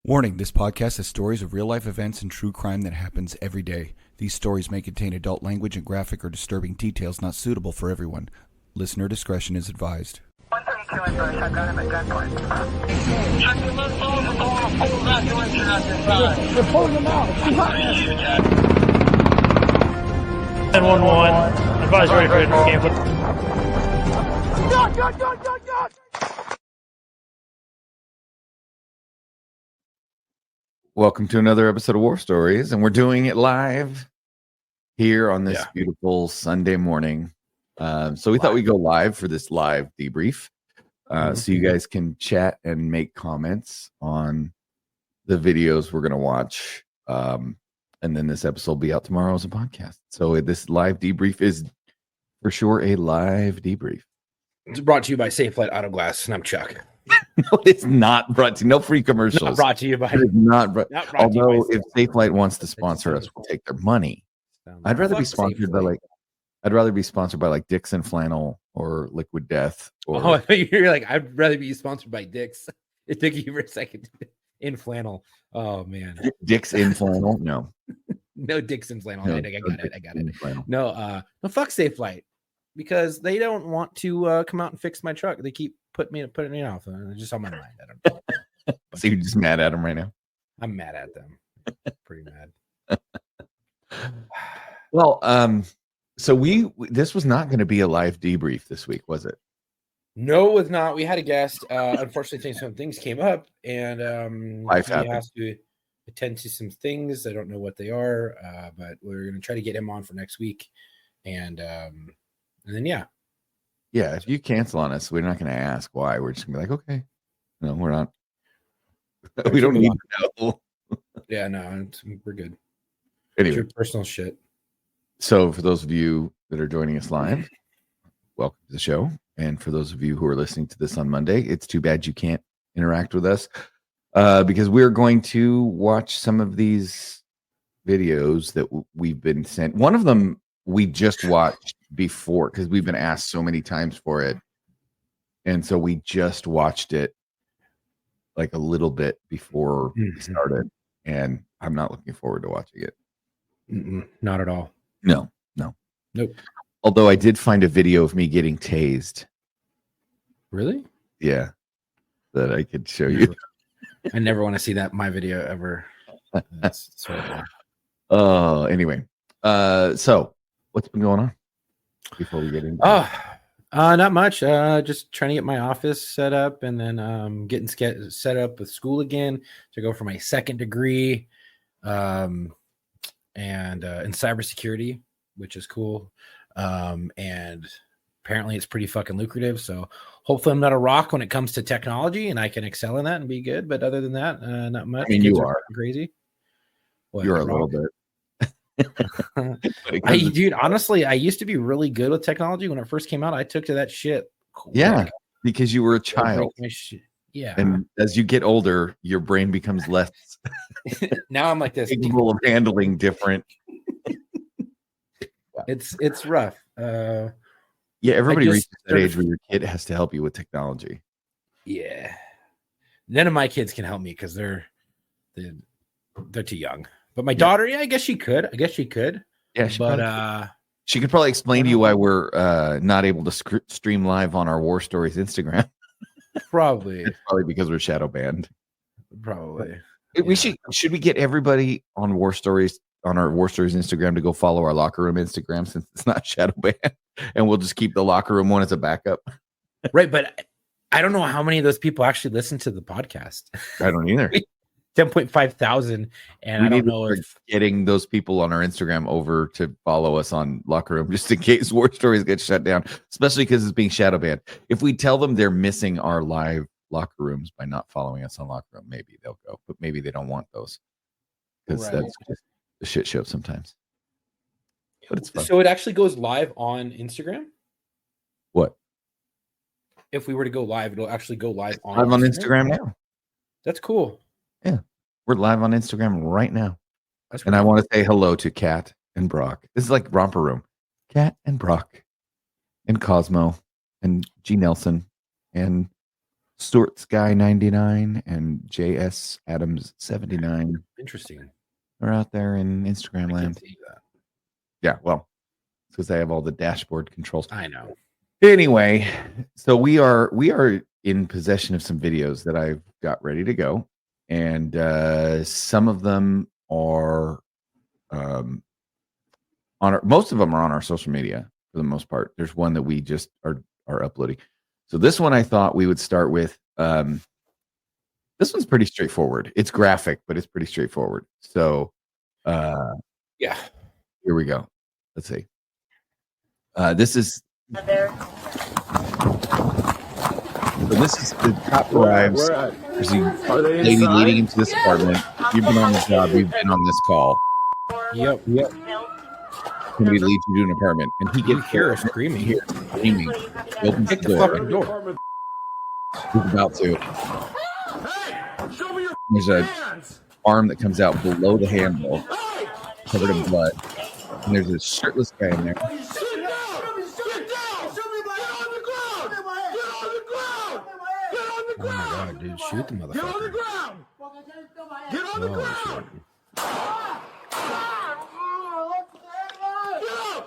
Warning, this podcast has stories of real-life events and true crime that happens every day. These stories may contain adult language and graphic or disturbing details not suitable for everyone. Listener discretion is advised. 132 in Bush, I've got him at gunpoint. Check the left over, we're going full evacuation out this side. They're pulling them out. 1011, advise ready for camp. God! Welcome to another episode of War Stories, and we're doing it live here on this beautiful Sunday morning. So we thought we'd go live for this live debrief, so you guys can chat and make comments on the videos we're going to watch. And then this episode will be out tomorrow as a podcast. So this live debrief is for sure a live debrief. It's brought to you by Safe Flight Auto Glass, and I'm Chuck. No, it's not brought to no free commercials. Not brought to you by. Although if Safelite wants to sponsor us, we'll take their money. I'd rather be sponsored by like Dixon Flannel or Liquid Death. Or You're like, I'd rather be sponsored by Dix. It took you for a second. In flannel. Oh man. Dix in flannel? No. No Dix in flannel. No, I got it. Flannel. No, fuck Safe Flight. Because they don't want to come out and fix my truck. They keep putting me off. It's just on my mind. I don't know. So you're just mad at them right now? I'm mad at them. Pretty mad. Well, so this was not going to be a live debrief this week, was it? No, it was not. We had a guest. Unfortunately, some things came up, and Life he happened. has to attend to some things. I don't know what they are, but we're going to try to get him on for next week. And then, yeah, if you cancel on us, we're not going to ask why. We're just going to be like, okay, no, we're not. We don't need to know. Yeah, no, we're good. Anyway, It's your personal shit. so for those of you that are joining us live, welcome to the show. And for those of you who are listening to this on Monday, it's too bad you can't interact with us because we're going to watch some of these videos that we've been sent. One of them we just watched before because we've been asked so many times for it. And so we just watched it like a little bit before we started. And I'm not looking forward to watching it. Not at all. No. Nope. Although I did find a video of me getting tased. Really? Yeah. That I could show you. I never want to see that my video ever. That's sort of Anyway. So what's been going on before we get into not much. Just trying to get my office set up and then getting set up with school again to go for my second degree and in cybersecurity, which is cool. And apparently it's pretty fucking lucrative. So hopefully I'm not a rock when it comes to technology and I can excel in that and be good. But other than that, not much. I mean, you are crazy. What, you're a little bit. Dude, honestly, I used to be really good with technology. When it first came out, I took to that shit quick. Yeah, because you were a child. Yeah. And as you get older, your brain becomes less Now I'm like this. capable of handling different. It's rough. Yeah, everybody reaches that age where your kid has to help you with technology. Yeah. None of my kids can help me because they're too young. But my daughter, I guess she could. Yeah, she could probably explain to you why we're not able to stream live on our War Stories Instagram. Probably. It's probably because we're shadow banned. Probably. We should we get everybody on War Stories on our War Stories Instagram to go follow our locker room Instagram since it's not shadow banned, and we'll just keep the locker room one as a backup. Right, but I don't know how many of those people actually listen to the podcast. I don't either. 10.5 thousand, and I don't know if getting those people on our Instagram over to follow us on locker room just in case War Stories get shut down, especially because it's being shadow banned. If we tell them they're missing our live locker rooms by not following us on locker room, maybe they'll go, but maybe they don't want those because that's just a shit show sometimes. But it's fun. So it actually goes live on Instagram. What? If we were to go live, it'll actually go live on Instagram now. That's cool. Yeah, we're live on Instagram right now. And I want to say hello to Kat and Brock. This is like Romper Room. Kat and Brock and Cosmo and G. Nelson and Stuart Sky 99 and JS Adams 79 Interesting. are out there in Instagram I can land. see that. Yeah, well, it's because I have all the dashboard controls. I know. Anyway, so we are in possession of some videos that I've got ready to go, and some of them are most of them are on our social media for the most part. There's one that we just are uploading. So this one I thought we would start with. This one's pretty straightforward. It's graphic, but it's pretty straightforward. So Yeah. here we go. Let's see. This is So this is the cop arrives. There's a lady leading into this apartment. You've been on the job. We've been on this call. Yep. Somebody leads you to an apartment, and he You gets hear her screaming. He opens Hit the the door. fucking door. He's about to. There's a arm that comes out below the handle, covered in blood, and there's a shirtless guy in there. Oh my god, dude, shoot the motherfucker. Get on the ground! Get on the ground! Get up!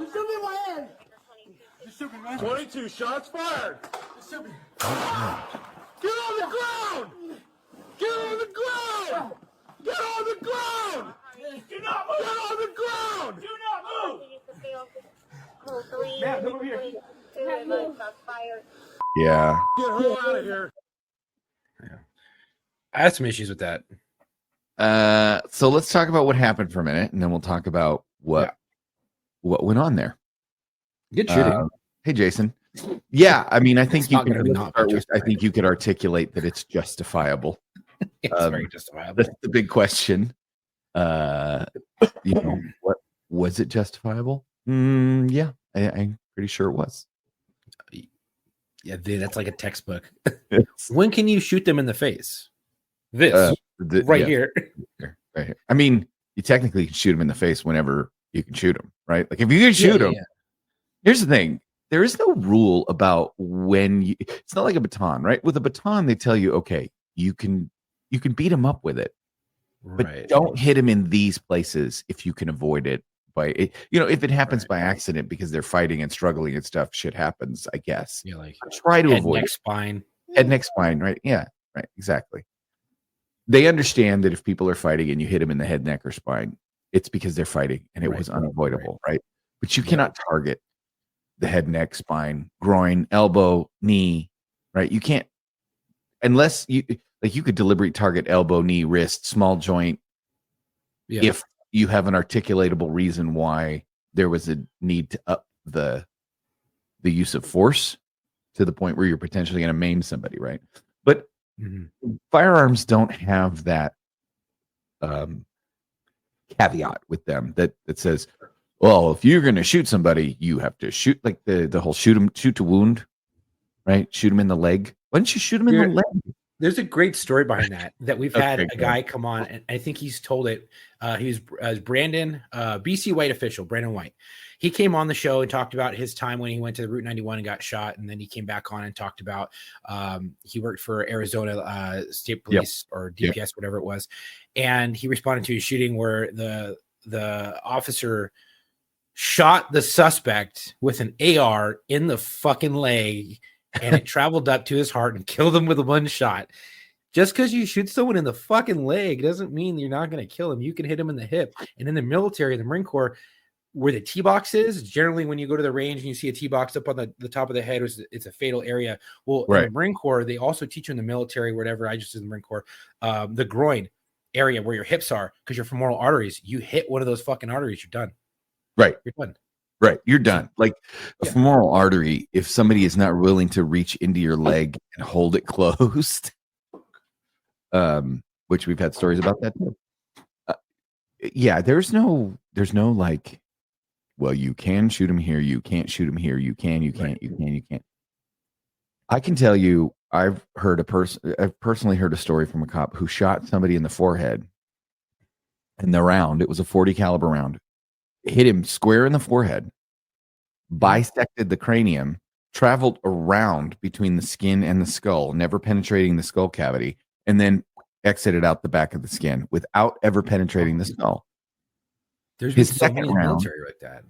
22 shots fired! Get on the ground! Get on the ground! Get on the ground! Do not move! Get on the ground! Do not move! Man, come over here. Yeah. Get her out of here! I had some issues with that. So let's talk about what happened for a minute, and then we'll talk about what went on there. Good shooting. Hey, Jason. Yeah, I mean, I think It's you not gonna be can. not I justified. think you could articulate that it's justifiable. It's very justifiable. That's the big question. What was it justifiable? Yeah, I'm pretty sure it was. Yeah, dude, that's like a textbook. When can you shoot them in the face? This right here. Right here. I mean, you technically can shoot them in the face whenever you can shoot them, right? Like if you can shoot them. Here's the thing: there is no rule about when you. It's not like a baton, right? With a baton, they tell you, okay, you can beat them up with it, but Right. don't hit them in these places if you can avoid it. By it, if it happens by accident because they're fighting and struggling and stuff, shit happens. I guess. Yeah, like Try to head, avoid neck, it. spine. Head, neck, spine, right? Yeah, right, exactly. They understand that if people are fighting and you hit them in the head, neck, or spine, it's because they're fighting and it was unavoidable, right? But you cannot target the head, neck, spine, groin, elbow, knee, right? You can't, unless you could deliberately target elbow, knee, wrist, small joint, if you have an articulatable reason why there was a need to up the use of force to the point where you're potentially going to maim somebody, right? But firearms don't have that caveat with them that says, well, if you're going to shoot somebody, you have to shoot, like the whole shoot to wound, right? Shoot them in the leg. Why don't you shoot them in the leg? There's a great story behind that we've had Okay, a guy come on, and I think he's told it. He was Brandon, BC White official, Brandon White. He came on the show and talked about his time when he went to the Route 91 and got shot, and then he came back on and talked about he worked for Arizona State Police or DPS, whatever it was, and he responded to a shooting where the officer shot the suspect with an AR in the fucking leg, and it traveled up to his heart and killed him with one shot. Just because you shoot someone in the fucking leg doesn't mean you're not going to kill him. You can hit him in the hip. And in the military, the Marine Corps, where the T-box is, generally when you go to the range and you see a T-box up on the top of the head, it's a fatal area. Well, in the Marine Corps, they also teach you in the military, whatever, I just did in the Marine Corps, the groin area where your hips are, because your femoral arteries, you hit one of those fucking arteries, you're done. Right. You're done. Right. You're done. Like a femoral artery, if somebody is not willing to reach into your leg and hold it closed, which we've had stories about that too. There's no like, well, you can shoot him here, you can't shoot him here, you can, you can't, you can, you can't. I can tell you, I've personally heard a story from a cop who shot somebody in the forehead, and the round, it was a .40 caliber round, hit him square in the forehead, bisected the cranium, traveled around between the skin and the skull, never penetrating the skull cavity, and then exited out the back of the skin without ever penetrating the skull. There's His been so second many in the round- military like that.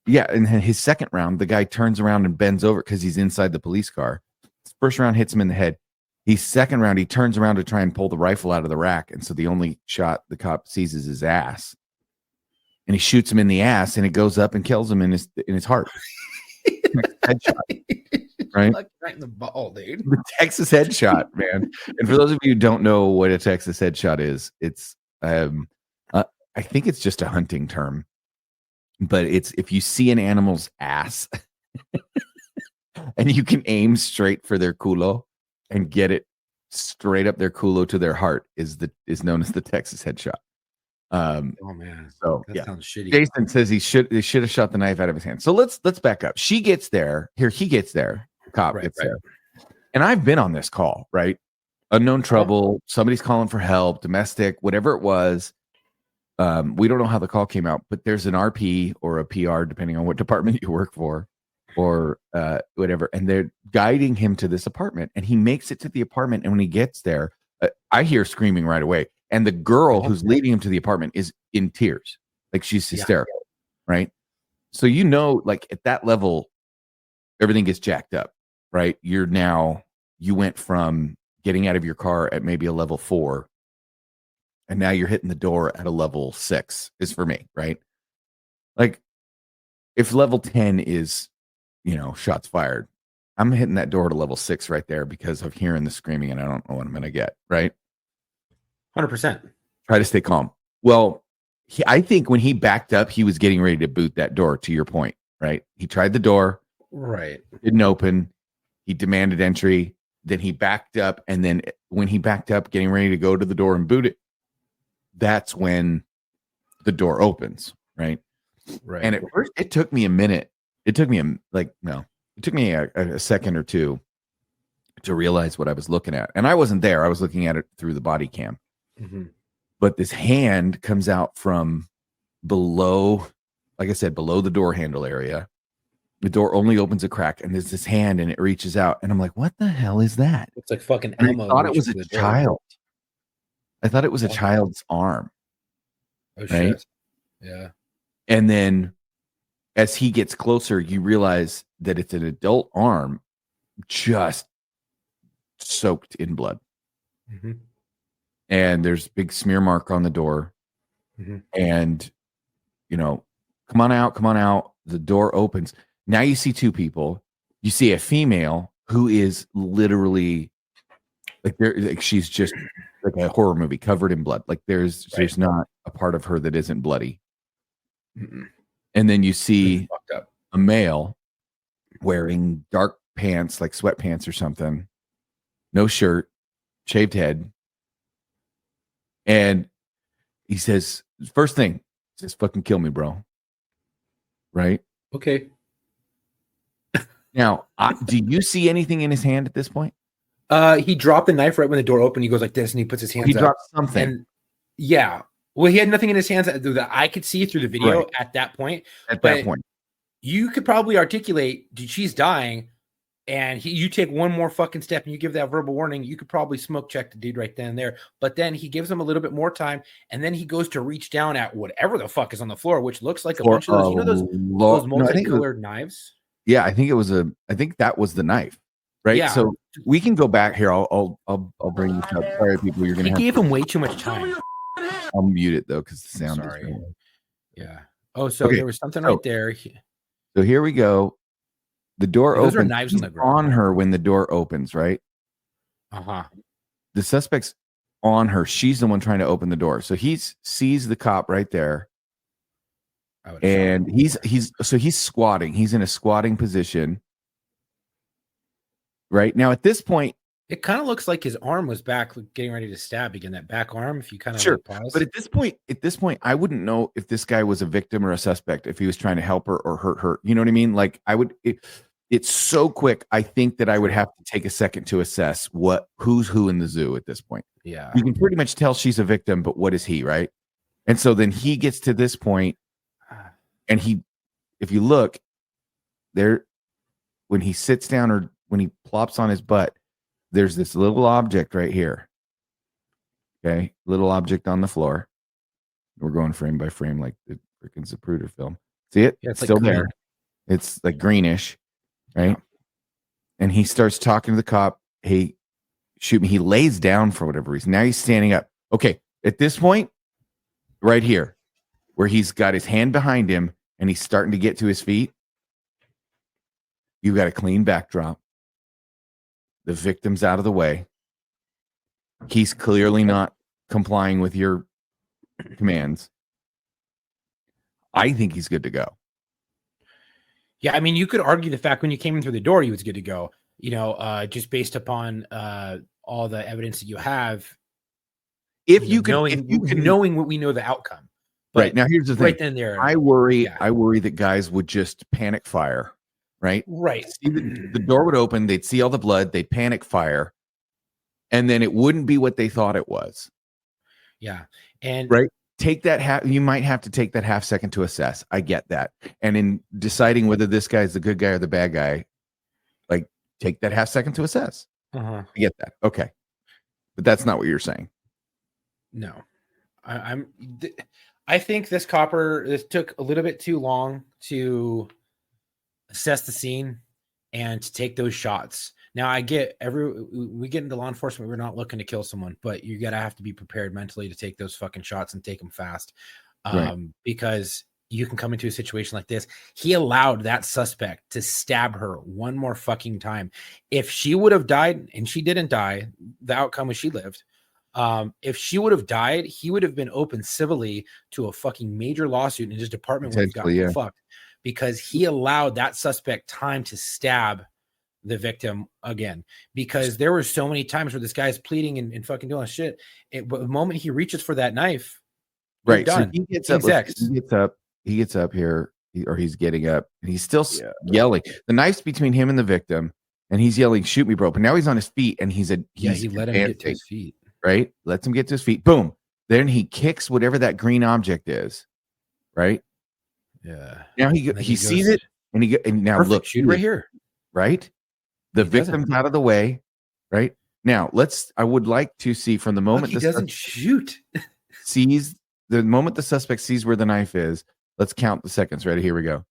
Yeah, and then his second round, the guy turns around and bends over because he's inside the police car. His first round hits him in the head. His second round, he turns around to try and pull the rifle out of the rack, and so the only shot the cop sees is his ass. And he shoots him in the ass, and it goes up and kills him in his heart. Headshot, right? Like right in the ball, dude. The Texas headshot, man. And for those of you who don't know what a Texas headshot is, it's I think it's just a hunting term, but it's if you see an animal's ass and you can aim straight for their culo and get it straight up their culo to their heart is known as the Texas headshot. Oh man. So That yeah. sounds shitty. Jason says he should have shot the knife out of his hand. So let's back up. She gets there. He gets there. The cop Right, gets right. there. And I've been on this call, right? Unknown trouble. Somebody's calling for help, domestic, whatever it was. We don't know how the call came out, but there's an RP or a PR, depending on what department you work for, or whatever. And they're guiding him to this apartment. And he makes it to the apartment. And when he gets there, I hear screaming right away. And the girl who's leading him to the apartment is in tears. Like she's hysterical, right? So like at that level, everything gets jacked up, right? You went from getting out of your car at maybe a level 4, and now you're hitting the door at a level 6 is for me, right? Like if level 10 is, shots fired, I'm hitting that door at a level 6 right there because of hearing the screaming and I don't know what I'm going to get, right? 100%. Try to stay calm. Well, I think when he backed up, he was getting ready to boot that door, to your point, right? He tried the door, Right. didn't open. He demanded entry. Then he backed up. And then when he backed up, getting ready to go to the door and boot it, that's when the door opens, right? Right. And at first, it took me a minute. It took me a second or two to realize what I was looking at. And I wasn't there. I was looking at it through the body cam. Mm-hmm. But this hand comes out from below, like I said, below the door handle area. The door only opens a crack, and there's this hand, and it reaches out. And I'm like, what the hell is that? It's like fucking And Elmo. I thought it was a reaching for the door. child. I thought it was a child's arm. Oh, right? shit. Yeah. And then as he gets closer, you realize that it's an adult arm just soaked in blood. Mm-hmm. And there's a big smear mark on the door. Mm-hmm. And, come on out. The door opens. Now you see 2 people. You see a female who is literally like she's just like a horror movie covered in blood. Like there's not a part of her that isn't bloody. Mm-mm. And then you see Fucked up. a male wearing dark pants, like sweatpants or something, no shirt, shaved head. And he says, first thing, he says, fucking kill me, bro. Right? Okay. Now, do you see anything in his hand at this point? He dropped the knife right when the door opened. He goes like this, and he puts his hands He up. dropped something. And yeah, well, he had nothing in his hands that I could see through the video Right. at that point. At but that point. You could probably articulate, dude, she's dying, and you take one more fucking step and you give that verbal warning, you could probably smoke check the dude right then and there. But then he gives him a little bit more time, and then he goes to reach down at whatever the fuck is on the floor, which looks like a bunch of those, those multicolored knives. Yeah, I think that was the knife, right? Yeah. So we can go back here. I'll bring this up. Sorry, people, you're He gonna have gave to, him way too much time. I'll mute it though because the sound. Sorry. Is Yeah. Oh, so Okay, there was something so- right there. So here we go. The door Those are opens. knives He's on the ground. on her when the door opens, right? Uh-huh. The suspect's on her. She's the one trying to open the door. So he sees the cop right there, I would have shot and him. he's squatting. He's in a squatting position. Right now, at this point, It kind of looks like his arm was back, getting ready to stab again. That back arm, if you kind of Sure, pause. but at this point, I wouldn't know if this guy was a victim or a suspect, if he was trying to help her or hurt her. You know what I mean? Like it's so quick. I think that I would have to take a second to assess who's who in the zoo at this point. yeah, You can pretty much tell she's a victim, but what is he, right? And so then he gets to this point, and if you look, there when he sits down or when he plops on his butt, there's this little object right here. Okay, little object on the floor. We're going frame by frame like the freaking Zapruder film. See it? Yeah, it's still like there. green. It's like greenish, right? Yeah. And he starts talking to the cop. Hey, shoot me. He lays down for whatever reason. Now he's standing up. Okay, at this point, right here, where he's got his hand behind him and he's starting to get to his feet, you've got a clean backdrop. The victim's out of the way. He's clearly not complying with your commands. I think he's good to go. Yeah, I mean, you could argue the fact when you came in through the door, he was good to go. Just based upon all the evidence that you have. If you can, knowing what we know the outcome. But right now, here's the thing. Right then, there, I worry that guys would just panic fire. Right. See the door would open. They'd see all the blood. They'd panic fire, and then it wouldn't be what they thought it was. Yeah, and right. Take that you might have to take that half second to assess. I get that. And in deciding whether this guy is the good guy or the bad guy, like take that half second to assess. I get that. Okay. But that's not what you're saying. No. I think this took a little bit too long to assess the scene and to take those shots. Now I get we get into law enforcement. We're not looking to kill someone, but you gotta have to be prepared mentally to take those fucking shots and take them fast. Because you can come into a situation like this. He allowed that suspect to stab her one more fucking time. If she would have died, and she didn't die, the outcome was she lived. If she would have died, he would have been open civilly to a fucking major lawsuit, and his department would have gotten fucked because he allowed that suspect time to stab the victim again, because there were so many times where this guy's pleading and fucking doing shit. But the moment he reaches for that knife, right? Done. So he gets up here, he's getting up, and he's still yelling. The knife's between him and the victim, and he's yelling, "Shoot me, bro!" But now he's on his feet, and he let him get to his feet. Right? Lets him get to his feet. Boom. Then he kicks whatever that green object is. Right? Yeah. Now he sees it, and now look, shoot right here. Right? The victim's out of the way. Right? Now I would like to see from the moment he doesn't shoot. The moment the suspect sees where the knife is, let's count the seconds. Ready? Here we go.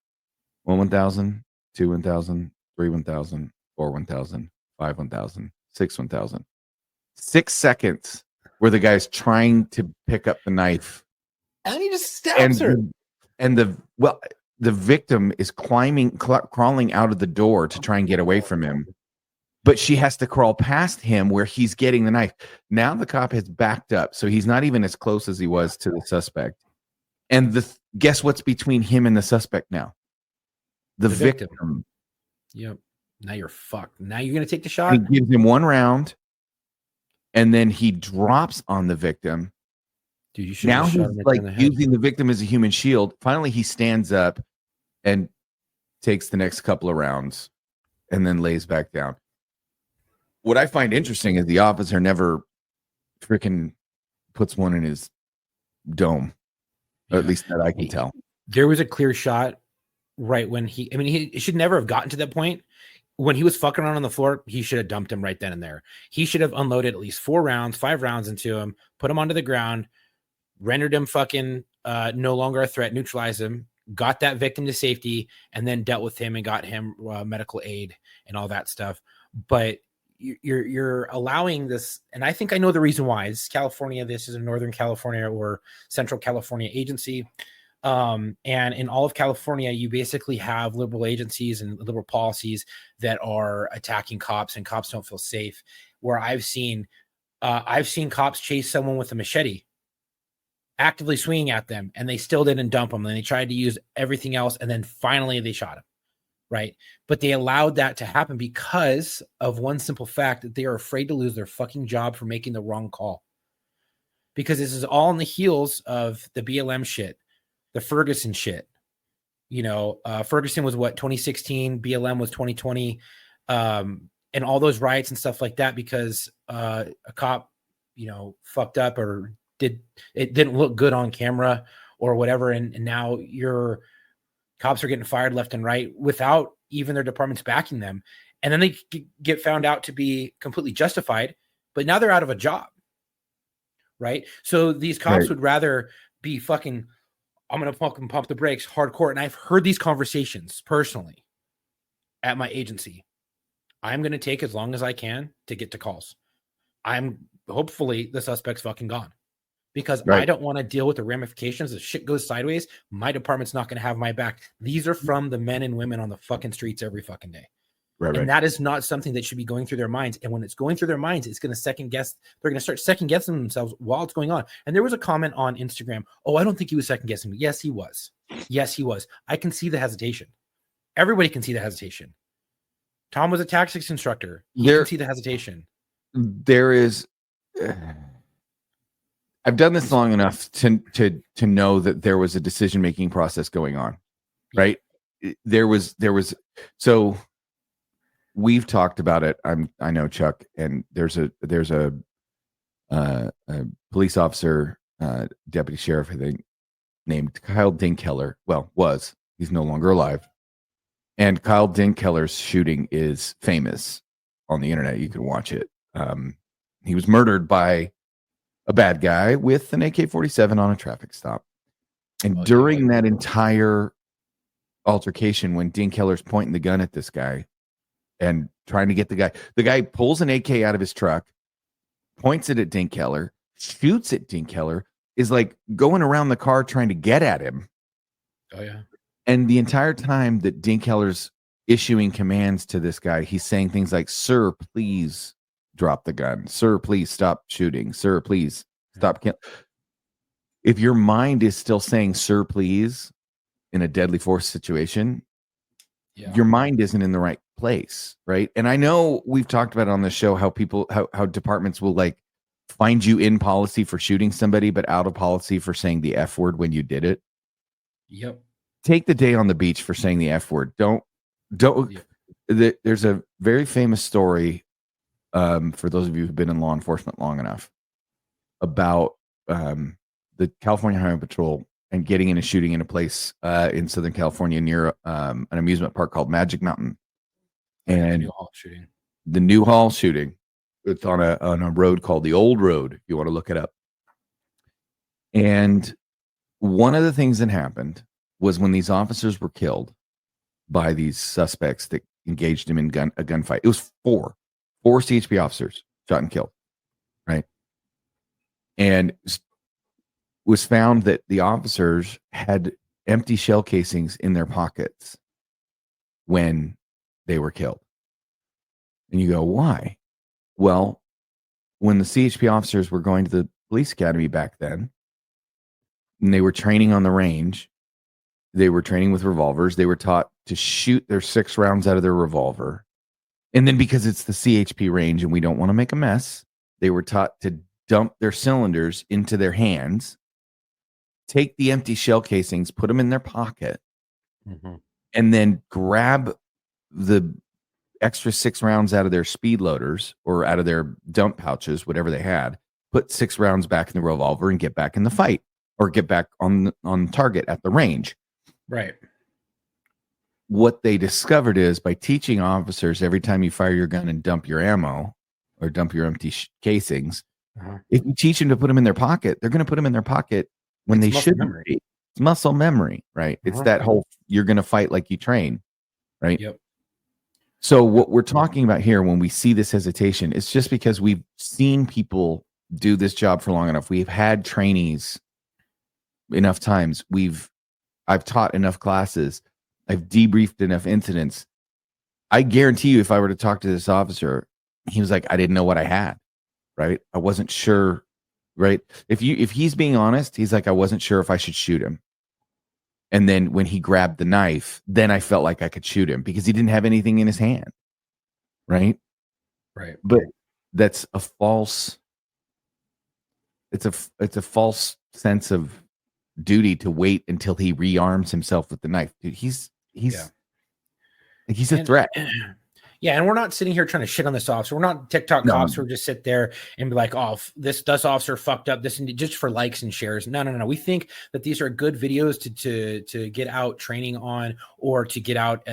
1,000, 2 1,000, 3 1,000, 4 1,000, 5 1,000, 6 1,000. 6 seconds where the guy's trying to pick up the knife. And he just stabs her. The victim is crawling out of the door to try and get away from him. But she has to crawl past him where he's getting the knife. Now the cop has backed up, so he's not even as close as he was to the suspect. And guess what's between him and the suspect now? The victim. Yep. Now you're fucked. Now you're going to take the shot? He gives him one round, and then he drops on the victim. Dude, you should now he's like using the victim as a human shield. Finally, he stands up and takes the next couple of rounds and then lays back down. What I find interesting is the officer never freaking puts one in his dome. Or at least that I can tell. There was a clear shot right when he should never have gotten to that point. When he was fucking around on the floor, he should have dumped him right then and there. He should have unloaded at least 5 rounds into him, put him onto the ground, rendered him fucking no longer a threat, neutralized him, got that victim to safety, and then dealt with him and got him medical aid and all that stuff. But you're allowing this, and I think I know the reason why. This is California. This is a Northern California or Central California agency. And in all of California, you basically have liberal agencies and liberal policies that are attacking cops, and cops don't feel safe. Where I've seen cops chase someone with a machete, actively swinging at them, and they still didn't dump them. And they tried to use everything else, and then finally they shot him. Right. But they allowed that to happen because of one simple fact, that they are afraid to lose their fucking job for making the wrong call. Because this is all on the heels of the BLM shit, the Ferguson shit. Ferguson was 2016, BLM was 2020, and all those riots and stuff like that, because a cop, fucked up or didn't look good on camera or whatever. And now you're Cops are getting fired left and right without even their departments backing them. And then they get found out to be completely justified, but now they're out of a job. Right. So these cops would rather be fucking, I'm going to fucking pump the brakes hardcore. And I've heard these conversations personally at my agency. I'm going to take as long as I can to get to calls. Hopefully the suspect's fucking gone, because I don't want to deal with the ramifications. If shit goes sideways, my department's not going to have my back. These are from the men and women on the fucking streets every fucking day. And that is not something that should be going through their minds. And when it's going through their minds, it's going to second guess. They're going to start second guessing themselves while it's going on. And there was a comment on Instagram. Oh, I don't think he was second guessing me. Yes, he was. Yes, he was. I can see the hesitation. Everybody can see the hesitation. Tom was a tactics instructor. You can see the hesitation. There is. I've done this long enough to know that there was a decision-making process going on, right? There was. So we've talked about it. I know Chuck, and there's a police officer, deputy sheriff, I think, named Kyle Dinkeller. Well, he's no longer alive. And Kyle Dinkeller's shooting is famous on the internet. You can watch it. He was murdered by a bad guy with an AK-47 on a traffic stop. And during that entire altercation, when Dinkeller's pointing the gun at this guy and trying to get the guy pulls an AK out of his truck, points it at Dinkeller, shoots at Dinkeller, is like going around the car trying to get at him. Oh, yeah. And the entire time that Dinkeller's issuing commands to this guy, he's saying things like, "Sir, please drop the gun. Sir, please stop shooting. Sir, please stop killing." If your mind is still saying, "Sir, please," in a deadly force situation, your mind isn't in the right place, right? And I know we've talked about it on the show how how departments will like find you in policy for shooting somebody, but out of policy for saying the F word when you did it. Yep. Take the day on the beach for saying the F word. Don't. There's a very famous story, for those of you who've been in law enforcement long enough, about the California Highway Patrol and getting in a shooting in a place in Southern California near an amusement park called Magic Mountain. And the Newhall shooting. It's on a road called the Old Road, if you want to look it up. And one of the things that happened was when these officers were killed by these suspects that engaged him in a gunfight. It was four CHP officers shot and killed, right? And it was found that the officers had empty shell casings in their pockets when they were killed. And you go, why? Well, when the CHP officers were going to the police academy back then, and they were training on the range, they were training with revolvers. They were taught to shoot their 6 rounds out of their revolver. And then because it's the CHP range and we don't want to make a mess, they were taught to dump their cylinders into their hands, take the empty shell casings, put them in their pocket, and then grab the extra 6 rounds out of their speed loaders or out of their dump pouches, whatever they had, put 6 rounds back in the revolver and get back in the fight or get back on target at the range. Right. What they discovered is by teaching officers every time you fire your gun and dump your ammo or dump your empty casings, if you teach them to put them in their pocket, they're going to put them in their pocket when they shouldn't be. It's muscle memory, right? It's that whole, you're going to fight like you train, right? Yep. So what we're talking about here when we see this hesitation, it's just because we've seen people do this job for long enough. We've had trainees enough times. I've taught enough classes. I've debriefed enough incidents. I guarantee you, if I were to talk to this officer, he was like, I didn't know what I had, right? I wasn't sure, right? If he's being honest, he's like, I wasn't sure if I should shoot him. And then when he grabbed the knife, then I felt like I could shoot him because he didn't have anything in his hand, right? Right. But that's a false, it's a false sense of duty to wait until he rearms himself with the knife. Dude, he's a threat. Yeah, and we're not sitting here trying to shit on this officer. We're not TikTok No. cops who just sit there and be like, "Oh, this officer fucked up," this and just for likes and shares. No. We think that these are good videos to get out training on, or to get out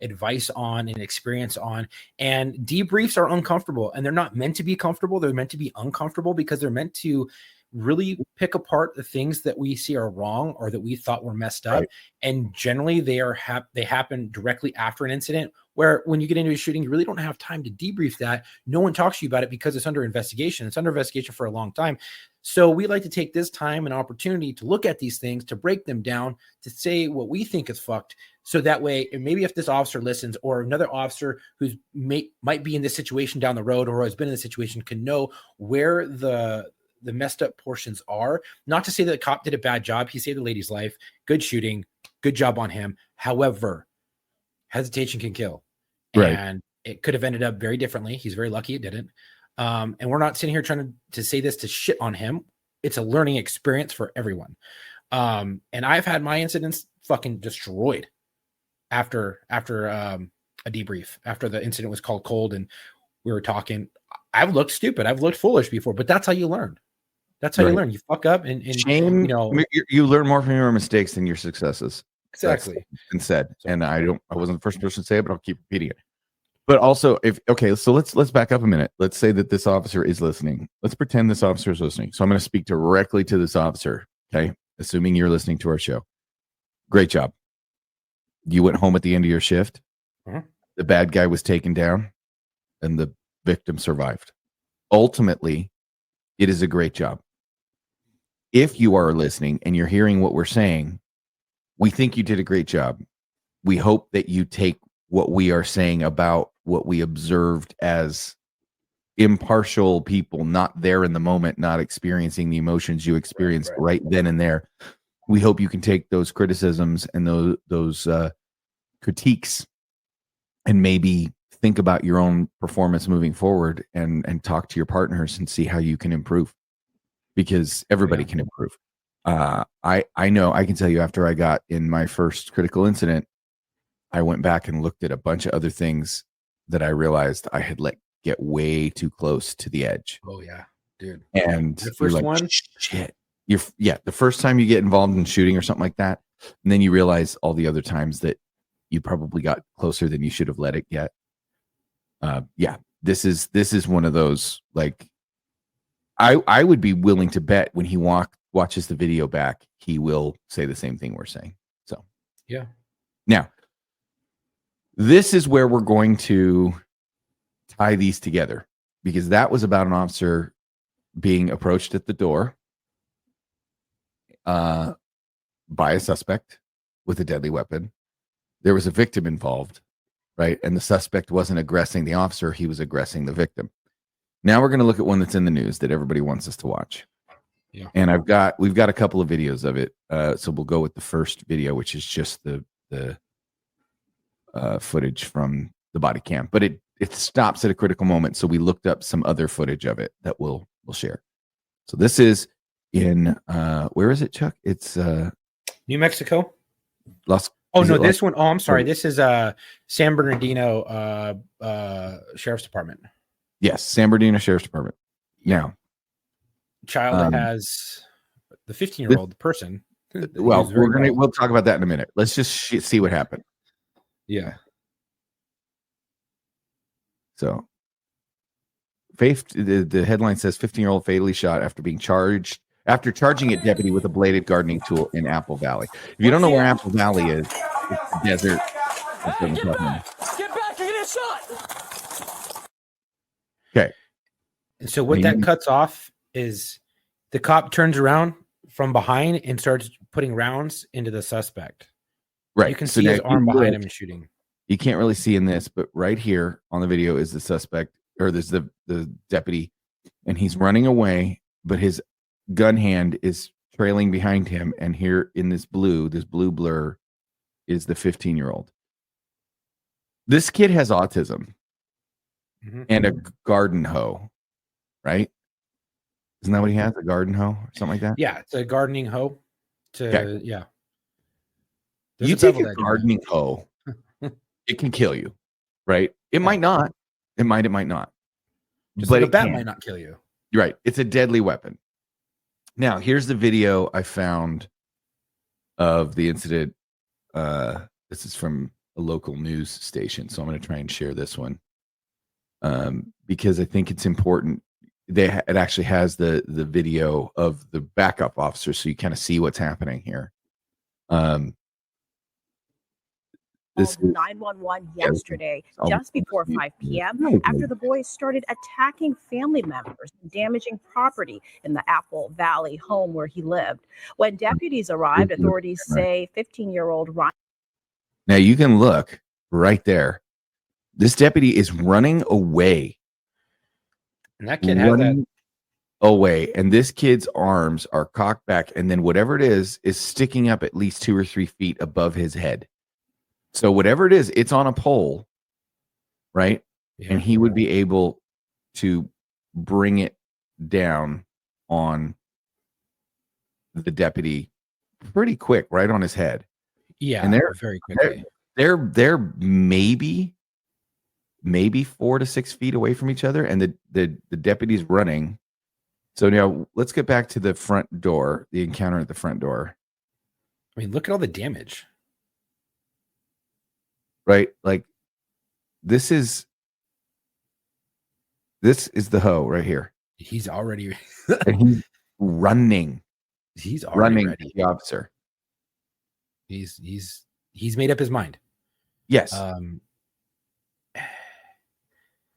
advice on and experience on. And debriefs are uncomfortable, and they're not meant to be comfortable. They're meant to be uncomfortable because they're meant to really pick apart the things that we see are wrong or that we thought were messed up. Right. And generally they happen directly after an incident, where when you get into a shooting, you really don't have time to debrief that. No one talks to you about it because it's under investigation. It's under investigation for a long time. So we like to take this time and opportunity to look at these things, to break them down, to say what we think is fucked. So that way, maybe if this officer listens, or another officer who's might be in this situation down the road, or has been in this situation, can know where the messed up portions are. Not to say that the cop did a bad job. He saved the lady's life. Good shooting. Good job on him. However, hesitation can kill. Right. And it could have ended up very differently. He's very lucky it didn't. And we're not sitting here trying to say this to shit on him. It's a learning experience for everyone. And I've had my incidents fucking destroyed after a debrief, after the incident was called cold and we were talking. I've looked stupid. I've looked foolish before, but that's how you learn. That's how you learn. You fuck up and shame. You know, you learn more from your mistakes than your successes. Exactly. That's been said. And I wasn't the first person to say it, but I'll keep repeating it. But also, so let's back up a minute. Let's say that this officer is listening. Let's pretend this officer is listening. So I'm going to speak directly to this officer. Okay. Assuming you're listening to our show. Great job. You went home at the end of your shift. Mhm. The bad guy was taken down and the victim survived. Ultimately, it is a great job. If you are listening and you're hearing what we're saying, we think you did a great job. We hope that you take what we are saying about what we observed as impartial people, not there in the moment, not experiencing the emotions you experienced right then and there. We hope you can take those criticisms and those critiques and maybe think about your own performance moving forward and talk to your partners and see how you can improve, because everybody can improve. I know, I can tell you, after I got in my first critical incident, I went back and looked at a bunch of other things that I realized I had let get way too close to the edge. Oh yeah, dude. And The first one, shit. The first time you get involved in shooting or something like that, and then you realize all the other times that you probably got closer than you should have let it get. This is one of those, like, I would be willing to bet when he watches the video back, he will say the same thing we're saying. So yeah. Now, this is where we're going to tie these together, because that was about an officer being approached at the door by a suspect with a deadly weapon. There was a victim involved, right? And the suspect wasn't aggressing the officer, he was aggressing the victim. Now we're going to look at one that's in the news that everybody wants us to watch. Yeah. And we've got a couple of videos of it. So we'll go with the first video, which is just the footage from the body cam, but it stops at a critical moment. So we looked up some other footage of it that we'll share. So this is in where is it, Chuck? It's New Mexico. Las. Oh no, this one. Oh, I'm sorry. This is San Bernardino Sheriff's Department. Yes, San Bernardino Sheriff's Department. Now, child that has the 15-year-old person. Well, we'll talk about that in a minute. Let's just see what happened. Yeah. So, the headline says 15-year-old fatally shot after charging a deputy with a bladed gardening tool in Apple Valley. If you don't know where Apple Valley is, it's the desert. Get back, you're getting shot. Okay. And so what that cuts off is the cop turns around from behind and starts putting rounds into the suspect. Right. You can see his arm behind him and shooting. You can't really see in this, but right here on the video is the suspect, or there's the deputy, and he's running away, but his gun hand is trailing behind him. And here in this blue blur is the 15-year-old. This kid has autism and a garden hoe, right? Isn't that what he has? A garden hoe or something like that? Yeah, it's a gardening hoe. Yeah. You take a gardening hoe, it can kill you, right? It might not. It might not. Just but like a it bat can. might not kill you. You're right. It's a deadly weapon. Now, here's the video I found of the incident. This is from a local news station, so I'm going to try and share this one because I think it's important. It actually has the video of the backup officer, so you kind of see what's happening here. This Called 911 yesterday, just before 5 p.m., after the boys started attacking family members and damaging property in the Apple Valley home where he lived. When deputies arrived, authorities say 15-year-old Ryan. Now you can look right there. This deputy is running away. And that kid has that away, and this kid's arms are cocked back, and then whatever it is sticking up at least 2 or 3 feet above his head. So whatever it is, it's on a pole, right? Yeah. And he would be able to bring it down on the deputy pretty quick, right on his head. Yeah, and they're very quickly. They're maybe 4 to 6 feet away from each other, and the deputy's running. So now let's get back to the front door, the encounter at the front door. I mean, look at all the damage. Right? Like this is the hoe right here. He's already and he's running. He's already ready. The officer. He's made up his mind. Yes.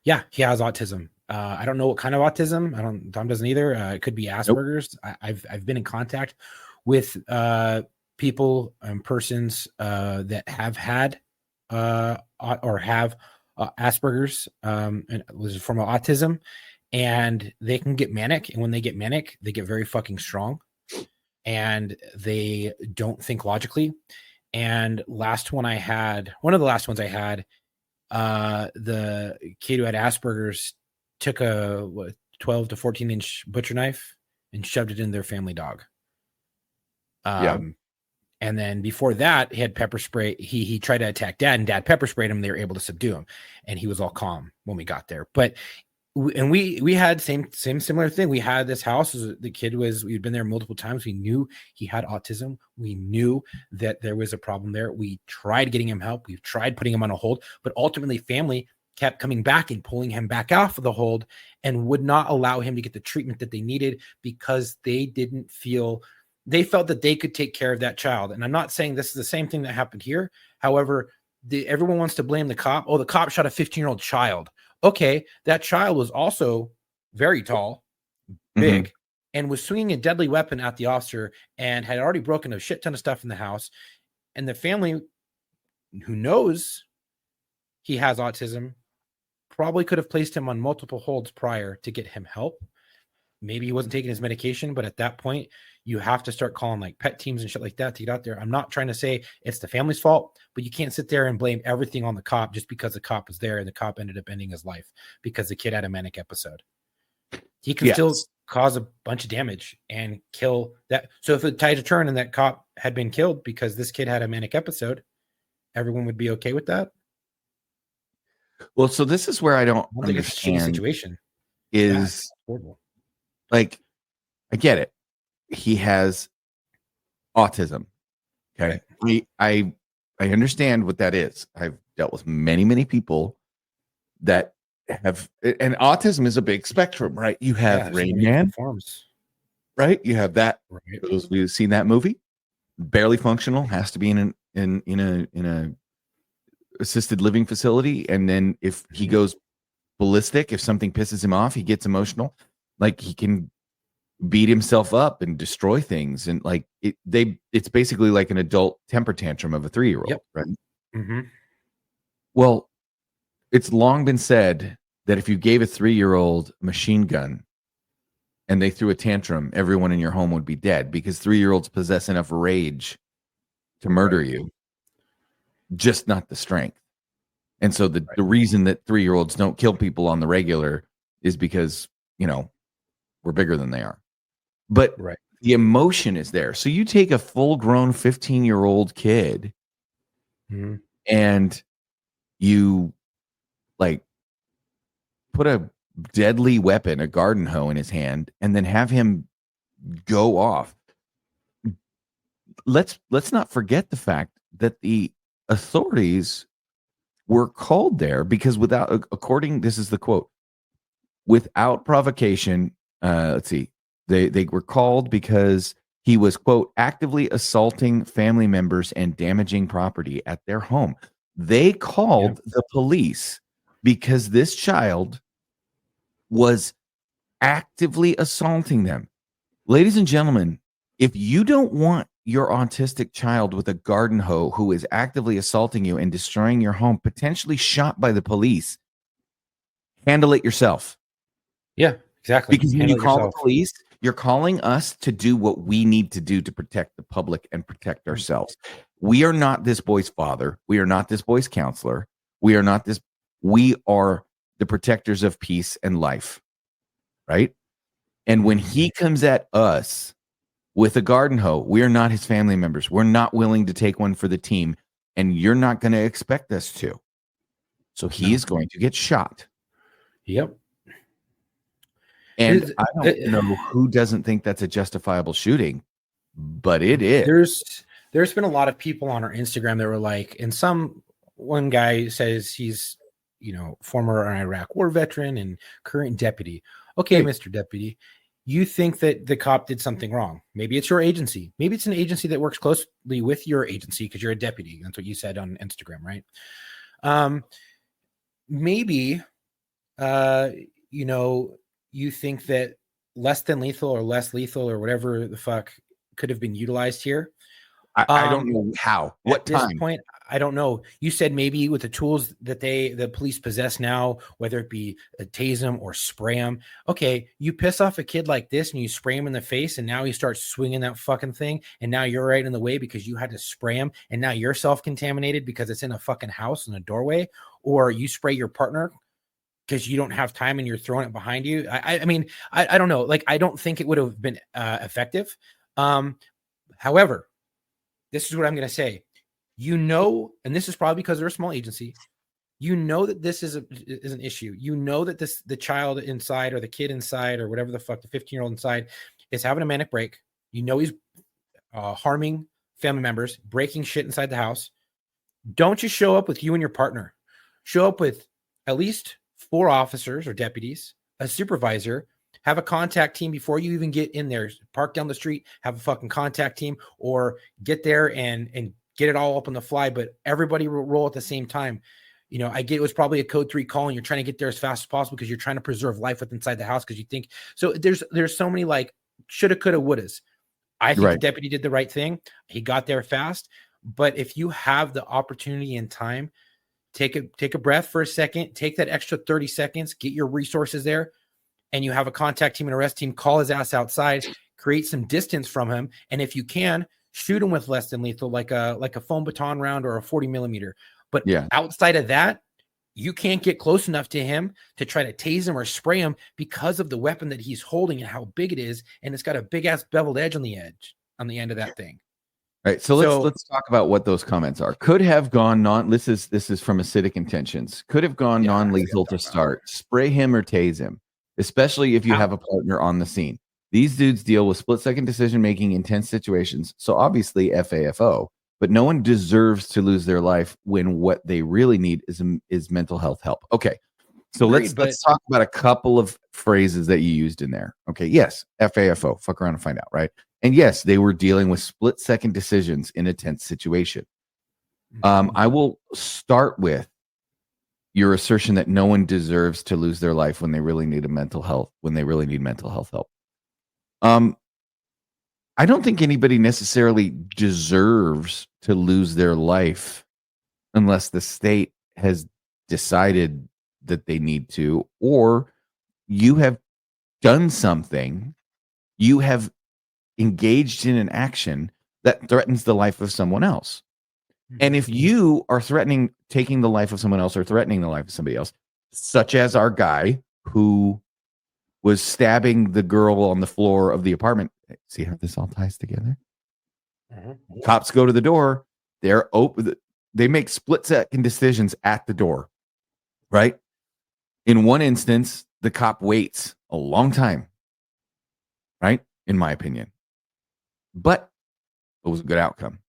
Yeah, he has autism. I don't know what kind of autism. Tom doesn't either. It could be Asperger's. Nope. I've been in contact with people and persons that have had or have Asperger's and was from autism, and they can get manic. And when they get manic, they get very fucking strong, and they don't think logically. And one of the last ones I had, the kid who had Asperger's took a 12 to 14 inch butcher knife and shoved it in their family dog. And then before that, he had pepper spray. He tried to attack dad, and dad pepper sprayed him. They were able to subdue him, and he was all calm when we got there. But we had same similar thing. We had this house. The kid we'd been there multiple times. We knew he had autism. We knew that there was a problem there. We tried getting him help. We tried putting him on a hold, but ultimately family kept coming back and pulling him back off of the hold and would not allow him to get the treatment that they needed because they felt that they could take care of that child. And I'm not saying this is the same thing that happened here. However, everyone wants to blame the cop. Oh, the cop shot a 15-year-old child. Okay, that child was also very tall, big, and was swinging a deadly weapon at the officer and had already broken a shit ton of stuff in the house. And the family, who knows he has autism, probably could have placed him on multiple holds prior to get him help. Maybe he wasn't taking his medication, but at that point, you have to start calling like pet teams and shit like that to get out there. I'm not trying to say it's the family's fault, but you can't sit there and blame everything on the cop just because the cop was there and the cop ended up ending his life because the kid had a manic episode. He can still cause a bunch of damage and kill that. So if it tied a turn and that cop had been killed because this kid had a manic episode, everyone would be okay with that. Well, so this is where I don't think it's a shitty situation. Is horrible. Like, I get it. He has autism. Okay. Right. I understand what that is. I've dealt with many people that have, and autism is a big spectrum, right? You have Rain Man forms, right? You have that. Right. Those of you who've seen that movie, barely functional, has to be in a assisted living facility, and then if he goes ballistic, if something pisses him off, he gets emotional. Like he can beat himself up and destroy things, and like it's basically like an adult temper tantrum of a 3-year-old, right? Mm-hmm. Well, it's long been said that if you gave a 3-year-old a machine gun and they threw a tantrum, everyone in your home would be dead because 3-year-olds possess enough rage to murder you, just not the strength. And so the reason that 3-year-olds don't kill people on the regular is because, we're bigger than they are. But the emotion is there. So you take a full-grown 15-year-old kid and you like put a deadly weapon, a garden hoe, in his hand, and then have him go off. Let's not forget the fact that the authorities were called there because this is the quote, without provocation. Let's see, they were called because he was, quote, actively assaulting family members and damaging property at their home. They called the police because this child was actively assaulting them. Ladies and gentlemen, if you don't want your autistic child with a garden hoe who is actively assaulting you and destroying your home, potentially shot by the police, handle it yourself. Yeah, exactly. Because when you call the police, you're calling us to do what we need to do to protect the public and protect ourselves. We are not this boy's father. We are not this boy's counselor. We are the protectors of peace and life, right? And when he comes at us with a garden hoe, we are not his family members. We're not willing to take one for the team, and you're not going to expect us to. So he is going to get shot. Yep. And I don't know who doesn't think that's a justifiable shooting, but it is. There's been a lot of people on our Instagram that were like, and one guy says he's, former Iraq war veteran and current deputy. Okay, Mr. Deputy, you think that the cop did something wrong. Maybe it's your agency. Maybe it's an agency that works closely with your agency because you're a deputy. That's what you said on Instagram, right? Maybe, you think that less than lethal or less lethal or whatever the fuck could have been utilized here. I don't know how. What time? At this point, I don't know. You said maybe with the tools that the police possess now, whether it be tase them or spray them. Okay, you piss off a kid like this and you spray him in the face, and now he starts swinging that fucking thing, and now you're right in the way because you had to spray him, and now you're self-contaminated because it's in a fucking house in a doorway, or you spray your partner because you don't have time and you're throwing it behind you. I mean, I don't know. Like, I don't think it would have been effective. However, this is what I'm going to say. And this is probably because they're a small agency. That this is an issue. That the child inside or the kid inside or whatever the fuck, the 15-year-old inside is having a manic break. He's harming family members, breaking shit inside the house. Don't just show up with you and your partner. Show up with at least 4 officers or deputies, a supervisor, have a contact team before you even get in there. Park down the street, have a fucking contact team, or get there and get it all up on the fly, but everybody roll at the same time. I get it was probably a code 3 call and you're trying to get there as fast as possible because you're trying to preserve life within inside the house because you think so. There's so many like shoulda, coulda, wouldas. I think the deputy did the right thing. He got there fast. But if you have the opportunity and time, take a breath for a second, take that extra 30 seconds, get your resources there, and you have a contact team and arrest team, call his ass outside, create some distance from him. And if you can, shoot him with less than lethal, like a foam baton round or a 40 millimeter. But outside of that, you can't get close enough to him to try to tase him or spray him because of the weapon that he's holding and how big it is. And it's got a big ass beveled edge on the end of that thing. All right, so let's talk about what those comments are. Could have gone this is from acidic intentions. Could have gone non-lethal to start. Spray him or tase him, especially if you have a partner on the scene. These dudes deal with split-second decision-making in tense situations, so obviously FAFO, but no one deserves to lose their life when what they really need is mental health help. Okay, so let's talk about a couple of phrases that you used in there. Okay, yes, FAFO, fuck around and find out, right? And yes, they were dealing with split-second decisions in a tense situation. I will start with your assertion that no one deserves to lose their life when they really need mental health help. I don't think anybody necessarily deserves to lose their life unless the state has decided that they need to, or you have done something, you have engaged in an action that threatens the life of someone else. And if you are taking the life of someone else or threatening the life of somebody else, such as our guy who was stabbing the girl on the floor of the apartment. See how this all ties together? Cops go to the door. They're open. They make split-second decisions at the door, right? In one instance, the cop waits a long time, right? In my opinion. But it was a good outcome.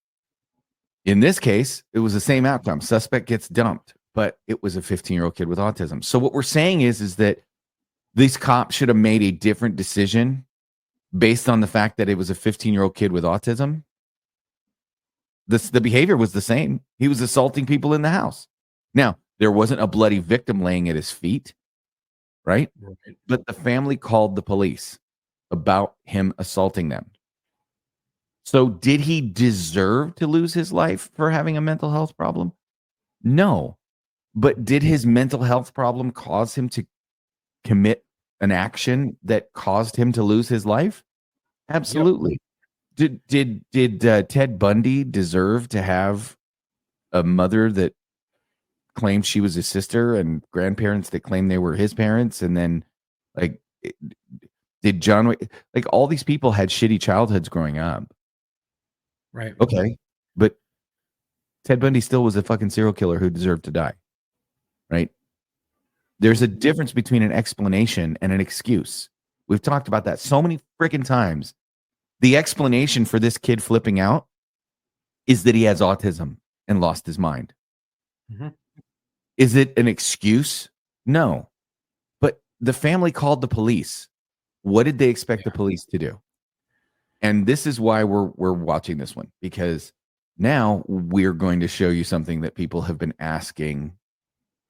In this case, it was the same outcome. Suspect gets dumped, but it was a 15-year-old kid with autism. So what we're saying is that these cops should have made a different decision based on the fact that it was a 15-year-old kid with autism. The behavior was the same. He was assaulting people in the house. Now, there wasn't a bloody victim laying at his feet, right? But the family called the police about him assaulting them. So did he deserve to lose his life for having a mental health problem? No. But did his mental health problem cause him to commit an action that caused him to lose his life? Absolutely. Yep. Did Ted Bundy deserve to have a mother that claimed she was his sister and grandparents that claimed they were his parents? And then, like, did John Wick, like, all these people had shitty childhoods growing up. Right. Okay. But Ted Bundy still was a fucking serial killer who deserved to die. Right. There's a difference between an explanation and an excuse. We've talked about that so many freaking times. The explanation for this kid flipping out is that he has autism and lost his mind. Mm-hmm. Is it an excuse? No. But the family called the police. What did they expect the police to do? And this is why we're watching this one, because now we're going to show you something that people have been asking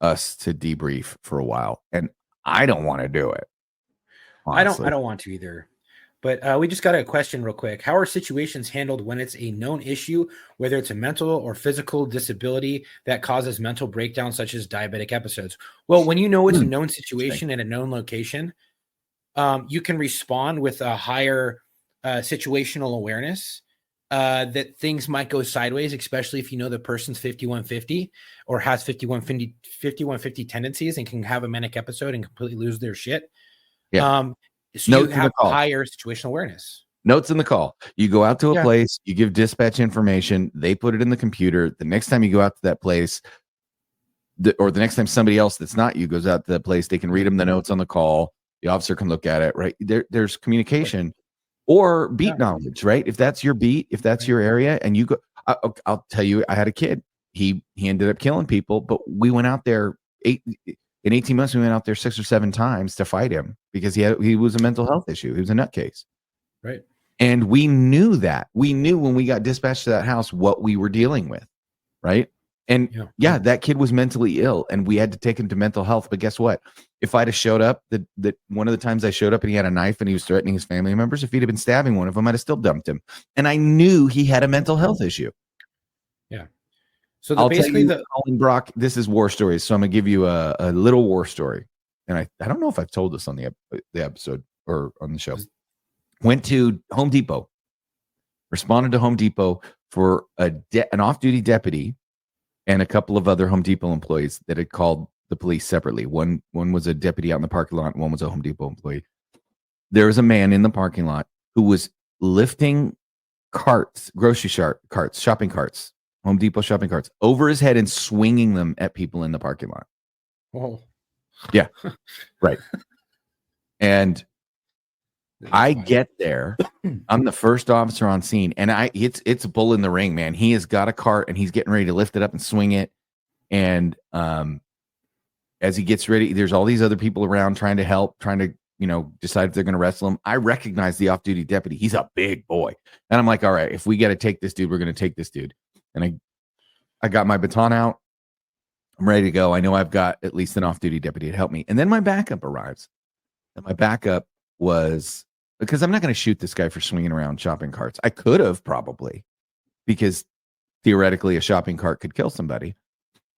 us to debrief for a while, and I don't want to do it. Honestly. I don't want to either. But we just got a question real quick. How are situations handled when it's a known issue, whether it's a mental or physical disability that causes mental breakdown, such as diabetic episodes? Well, when you know it's a known situation in a known location, you can respond with a higher situational awareness that things might go sideways, especially if you know the person's 5150 or has 5150 tendencies and can have a manic episode and completely lose their shit. Yeah. So Notes you have higher situational awareness. Notes in the call. You go out to a place, you give dispatch information, they put it in the computer. The next time you go out to that place, or the next time somebody else that's not you goes out to that place, they can read them the notes on the call. The officer can look at it, right? There's communication or beat knowledge, right? If that's your beat, if that's your area, and you go, I'll tell you, I had a kid. He ended up killing people, but we went out there in 18 months, we went out there 6 or 7 times to fight him because he was a mental health issue. He was a nutcase. Right. And we knew that. We knew when we got dispatched to that house what we were dealing with. Right. And that kid was mentally ill and we had to take him to mental health. But guess what? If I'd have showed up, that one of the times I showed up and he had a knife and he was threatening his family members, if he'd have been stabbing one of them, I'd have still dumped him. And I knew he had a mental health issue. Yeah. So I'll basically tell you, Colin Brock, this is war stories. So I'm gonna give you a little war story. And I don't know if I've told this on the episode or on the show. Went to Home Depot, responded to Home Depot for an off-duty deputy and a couple of other Home Depot employees that had called the police separately. One was a deputy out in the parking lot. One was a Home Depot employee. There was a man in the parking lot who was lifting carts, shopping carts, Home Depot shopping carts over his head and swinging them at people in the parking lot. Oh, yeah, right. And I get there. I'm the first officer on scene, and it's a bull in the ring, man. He has got a cart and he's getting ready to lift it up and swing it. And as he gets ready, there's all these other people around trying to help, trying to decide if they're going to wrestle him. I recognize the off-duty deputy. He's a big boy, and I'm like, all right, if we got to take this dude, we're going to take this dude. And I got my baton out. I'm ready to go. I know I've got at least an off-duty deputy to help me. And then my backup arrives. And my backup was, because I'm not going to shoot this guy for swinging around shopping carts. I could have probably, because theoretically a shopping cart could kill somebody.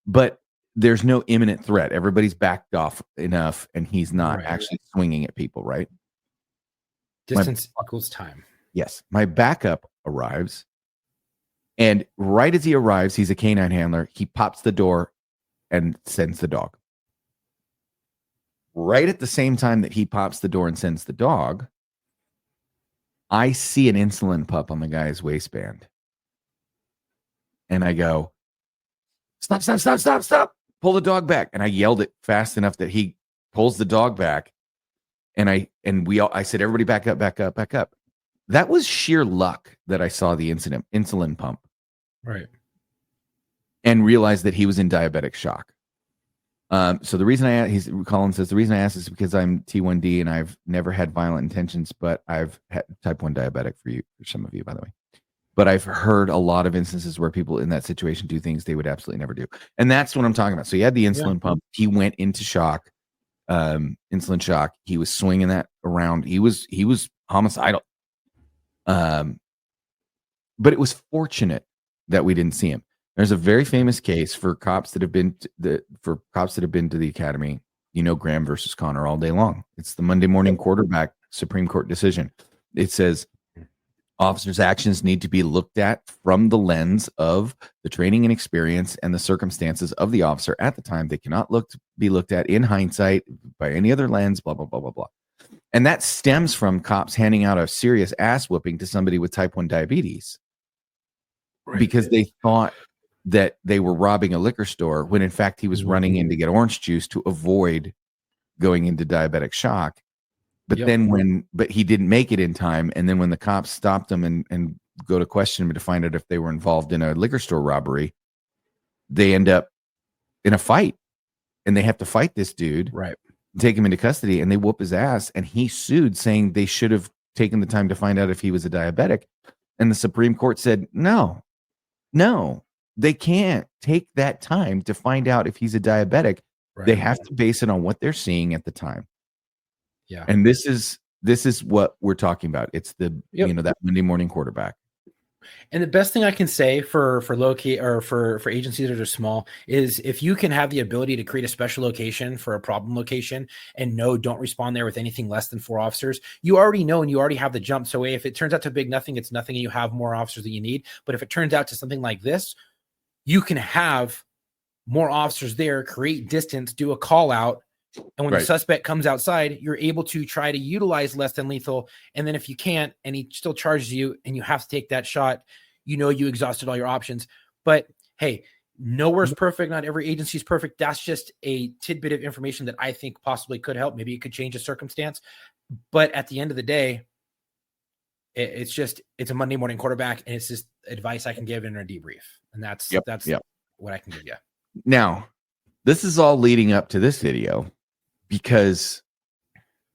But there's no imminent threat. Everybody's backed off enough, and he's not actually swinging at people, right? Distance equals time. Yes. My backup arrives. And right as he arrives, he's a canine handler. He pops the door and sends the dog. Right at the same time that he pops the door and sends the dog, I see an insulin pup on the guy's waistband. And I go, stop. Pull the dog back. And I yelled it fast enough that he pulls the dog back, and I said, everybody back up, back up, back up. That was sheer luck that I saw the insulin pump, Right. and realized that he was in diabetic shock. So the reason Colin says the reason I asked is because I'm T1D and I've never had violent intentions, but I've had type 1 diabetic for some of you, by the way. But I've heard a lot of instances where people in that situation do things they would absolutely never do. And that's what I'm talking about. So he had the insulin pump. He went into shock, insulin shock. He was swinging that around. He was homicidal. But it was fortunate that we didn't see him. There's a very famous case for cops that have been to the academy. Graham versus Connor all day long. It's the Monday morning quarterback Supreme Court decision. It says officers' actions need to be looked at from the lens of the training and experience and the circumstances of the officer at the time. They cannot be looked at in hindsight by any other lens, blah, blah, blah, blah, blah. And that stems from cops handing out a serious ass whooping to somebody with type 1 diabetes, right, because they thought that they were robbing a liquor store when in fact he was running in to get orange juice to avoid going into diabetic shock. But but he didn't make it in time. And then when the cops stopped him and go to question him to find out if they were involved in a liquor store robbery, they end up in a fight, and they have to fight this dude, right, take him into custody, and they whoop his ass. And he sued, saying they should have taken the time to find out if he was a diabetic. And the Supreme Court said, no, they can't take that time to find out if he's a diabetic. Right. They have to base it on what they're seeing at the time. Yeah. And this is what we're talking about. It's the that Monday morning quarterback. And the best thing I can say for locate or for agencies that are small is if you can have the ability to create a special location for a problem location and don't respond there with anything less than 4 officers, you already know and you already have the jump. So if it turns out to big nothing, it's nothing, and you have more officers than you need. But if it turns out to something like this, you can have more officers there, create distance, do a call out. And when the suspect comes outside, you're able to try to utilize less than lethal. And then if you can't, and he still charges you and you have to take that shot, you exhausted all your options. But hey, nowhere's perfect. Not every agency is perfect. That's just a tidbit of information that I think possibly could help. Maybe it could change a circumstance. But at the end of the day, it's a Monday morning quarterback, and it's just advice I can give in a debrief. And that's what I can give you. Now, this is all leading up to this video, because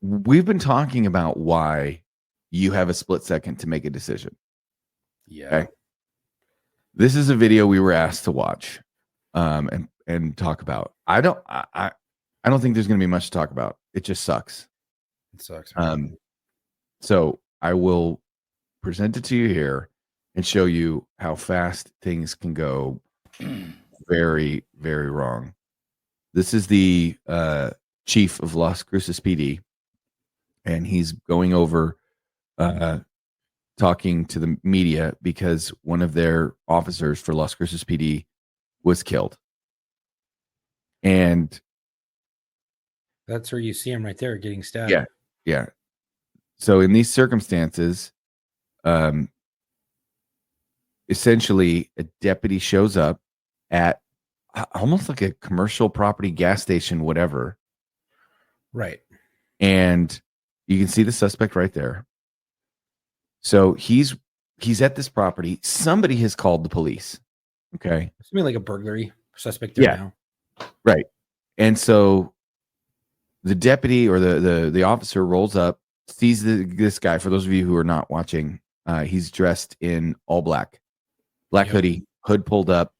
we've been talking about why you have a split second to make a decision. Yeah. Okay? This is a video we were asked to watch and talk about. I don't think there's going to be much to talk about. It just sucks. It sucks. So I will present it to you here and show you how fast things can go very, very wrong. This is the chief of Las Cruces PD, and he's going over talking to the media because one of their officers for Las Cruces PD was killed. And that's where you see him right there getting stabbed. Yeah. So in these circumstances, essentially a deputy shows up at almost like a commercial property, gas station, whatever. Right. And you can see the suspect right there. So he's at this property. Somebody has called the police. Okay. It's like a burglary suspect there now. Right. And so the deputy or the officer rolls up, sees this guy. For those of you who are not watching, he's dressed in all black hoodie, hood pulled up,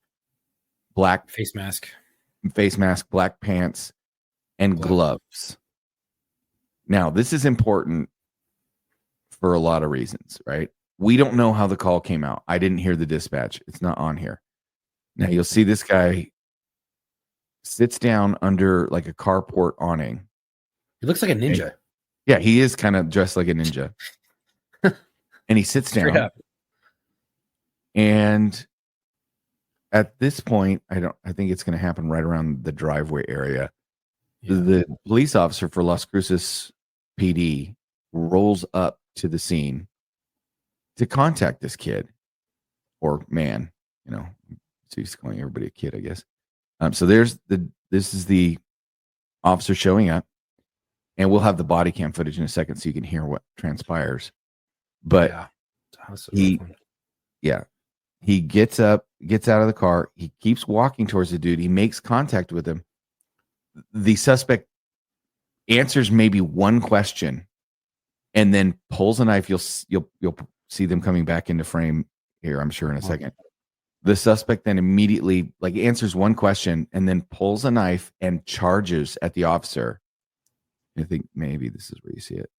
black face mask, black pants, and gloves. Now, this is important for a lot of reasons, right? We don't know how the call came out. I didn't hear the dispatch. It's not on here. Now, you'll see this guy sits down under like a carport awning. He looks like a ninja. Yeah, he is kind of dressed like a ninja. And he sits down. And at this point, I think it's going to happen right around the driveway area. Yeah. The police officer for Las Cruces PD rolls up to the scene to contact this kid or man, so he's calling everybody a kid, I guess. So this is the officer showing up. and we'll have the body cam footage in a second so you can hear what transpires. But Yeah. That's a he, rough one. yeah, he gets up, gets out of the car. He keeps walking towards the dude. He makes contact with him. The suspect answers maybe one question and then pulls a knife. You'll see them coming back into frame here, I'm sure, in a second. The suspect then immediately answers one question and then pulls a knife and charges at the officer. I think maybe this is where you see it.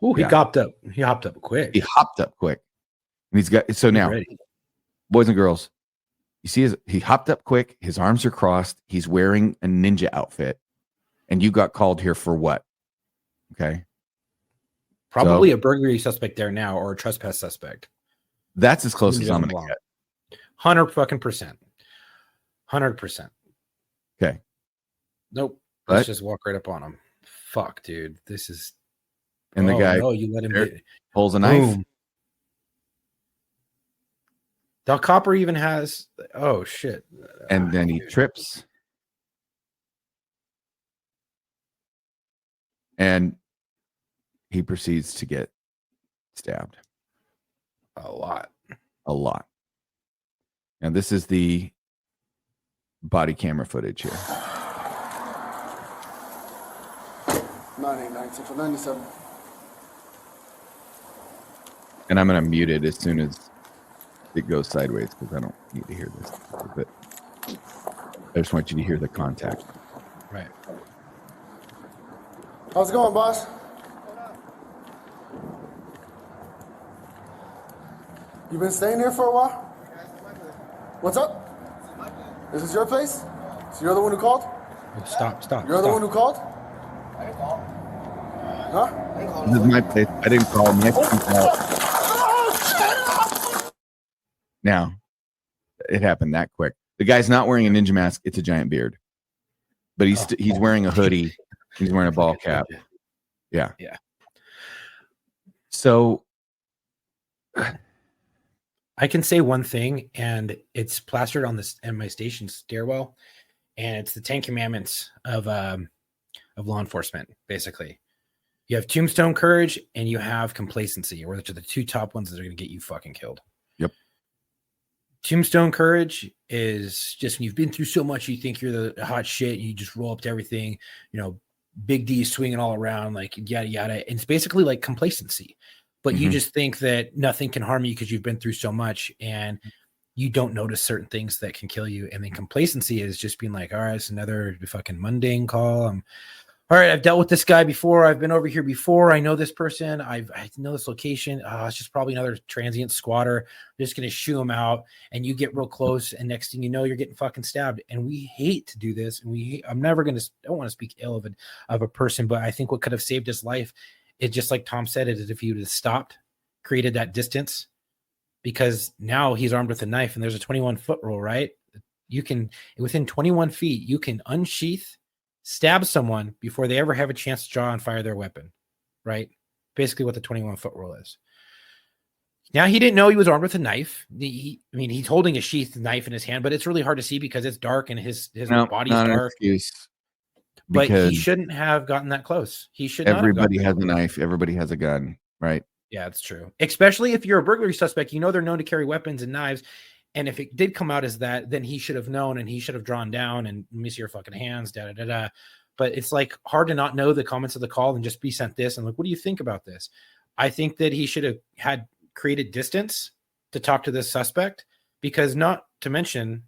Oh, he Yeah. hopped up. He hopped up quick. He hopped up quick. And he's got, so He's now, ready. boys and girls, you see he hopped up quick. His arms are crossed. He's wearing a ninja outfit. And you got called here for what? Okay. Probably a burglary suspect there now, or a trespass suspect. That's as close He as I'm doesn't going to belong. get. 100%. 100%. Okay. Nope. But- Let's just walk right up on him. Fuck, dude. This is. And the guy No, you let him get. pulls a knife. Boom. The copper even has. Oh shit! And then he Dude. trips. And he proceeds to get stabbed. A lot. A lot. And this is the body camera footage here. 989 Central 97. And I'm going to mute it as soon as it goes sideways because I don't need to hear this. But I just want you to hear the contact. Right. How's it going, boss? You been staying here for a while? What's up? This is your place? So you're the one who called? Oh, stop. You're the one who called? Huh? This is my place. I didn't call him. Now, it happened that quick. The guy's not wearing a ninja mask. It's a giant beard. But he's wearing a hoodie. He's wearing a ball cap. Yeah. Yeah. So I can say one thing, and it's plastered on this in my station stairwell, and it's the 10 Commandments of law enforcement. Basically, you have tombstone courage and you have complacency, which are the two top ones that are going to get you fucking killed. Yep. Tombstone courage is just when you've been through so much, you think you're the hot shit, you just roll up to everything, big D swinging all around, like yada yada. And it's basically like complacency. But you just think that nothing can harm you because you've been through so much and you don't notice certain things that can kill you. And then complacency is just being like, all right, it's another fucking mundane call. All right, I've dealt with this guy before. I've been over here before. I know this person. I know this location. It's just probably another transient squatter. I'm just going to shoo him out. And you get real close. And next thing you know, you're getting fucking stabbed. And we hate to do this. And I'm never going to, don't want to speak ill of a person, but I think what could have saved his life, it just like Tom said, it is if he would have stopped, created that distance, because now he's armed with a knife and there's a 21-foot rule, right? You can, within 21 feet, you can unsheath, stab someone before they ever have a chance to draw and fire their weapon, right? Basically what the 21-foot rule is. Now, he didn't know he was armed with a knife. He's holding a sheathed knife in his hand, but it's really hard to see because it's dark and his body's dark. But he shouldn't have gotten that close. He should not. Everybody has a knife. Everybody has a gun, right? Yeah, it's true. Especially if you're a burglary suspect, they're known to carry weapons and knives. And if it did come out as that, then he should have known and he should have drawn down and let me see your fucking hands, da da da da. But it's like hard to not know the comments of the call and just be sent this and like, what do you think about this? I think that he should have had created distance to talk to this suspect, because not to mention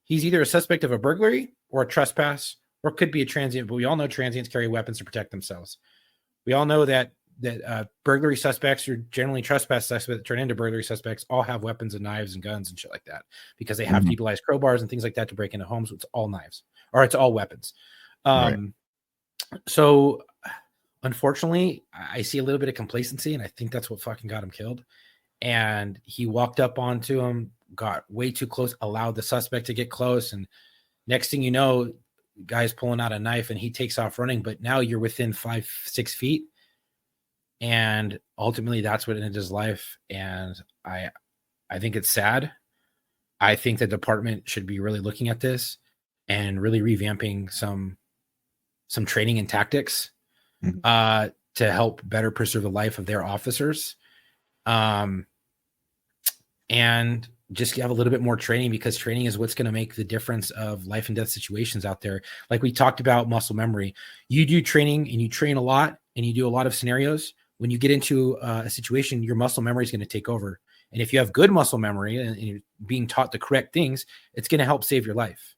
he's either a suspect of a burglary or a trespass, or it could be a transient, but we all know transients carry weapons to protect themselves. We all know that burglary suspects, or generally trespass suspects that turn into burglary suspects, all have weapons and knives and guns and shit like that because they have to utilize crowbars and things like that to break into homes. It's all knives, or it's all weapons. Right. So unfortunately, I see a little bit of complacency, and I think that's what fucking got him killed. And he walked up onto him, got way too close, allowed the suspect to get close, and next thing you know, guy's pulling out a knife and he takes off running, but now you're within 5-6 feet, and ultimately that's what ended his life. And I think it's sad. I think the department should be really looking at this and really revamping some training and tactics to help better preserve the life of their officers. And just have a little bit more training, because training is what's going to make the difference of life and death situations out there. Like we talked about muscle memory. You do training and you train a lot and you do a lot of scenarios. When you get into a situation, your muscle memory is going to take over. And if you have good muscle memory and you're being taught the correct things, it's going to help save your life.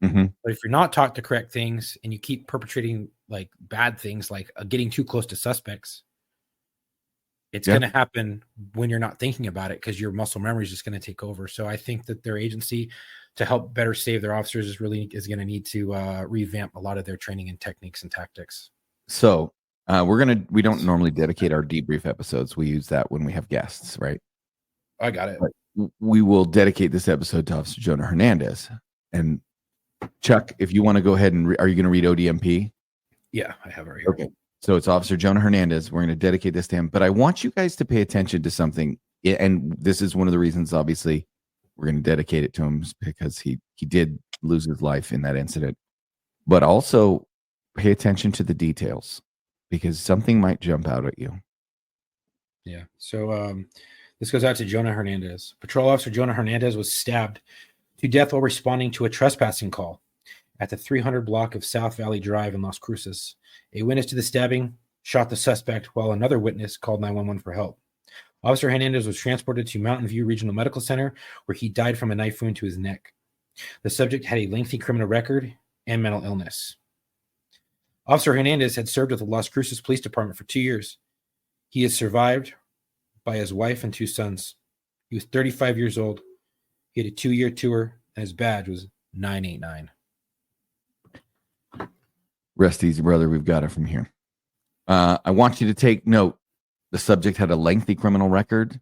Mm-hmm. But if you're not taught the correct things and you keep perpetrating like bad things, like getting too close to suspects, it's going to happen when you're not thinking about it, because your muscle memory is just going to take over. So I think that their agency, to help better save their officers, is going to need to revamp a lot of their training and techniques and tactics. So we don't normally dedicate our debrief episodes. We use that when we have guests, right? I got it. But we will dedicate this episode to Officer Jonah Hernandez. And Chuck, if you want to go ahead and are you going to read ODMP? Yeah, I have it right here. Okay. So it's Officer Jonah Hernandez. We're going to dedicate this to him. But I want you guys to pay attention to something. And this is one of the reasons, obviously, we're going to dedicate it to him, because he did lose his life in that incident. But also pay attention to the details, because something might jump out at you. Yeah. So this goes out to Jonah Hernandez. Patrol Officer Jonah Hernandez was stabbed to death while responding to a trespassing call at the 300 block of South Valley Drive in Las Cruces. A witness to the stabbing shot the suspect, while another witness called 911 for help. Officer Hernandez was transported to Mountain View Regional Medical Center, where he died from a knife wound to his neck. The subject had a lengthy criminal record and mental illness. Officer Hernandez had served with the Las Cruces Police Department for 2 years. He is survived by his wife and 2 sons. He was 35 years old. He had a 2-year tour, and his badge was 989. Rest easy, brother. We've got it from here. I want you to take note. The subject had a lengthy criminal record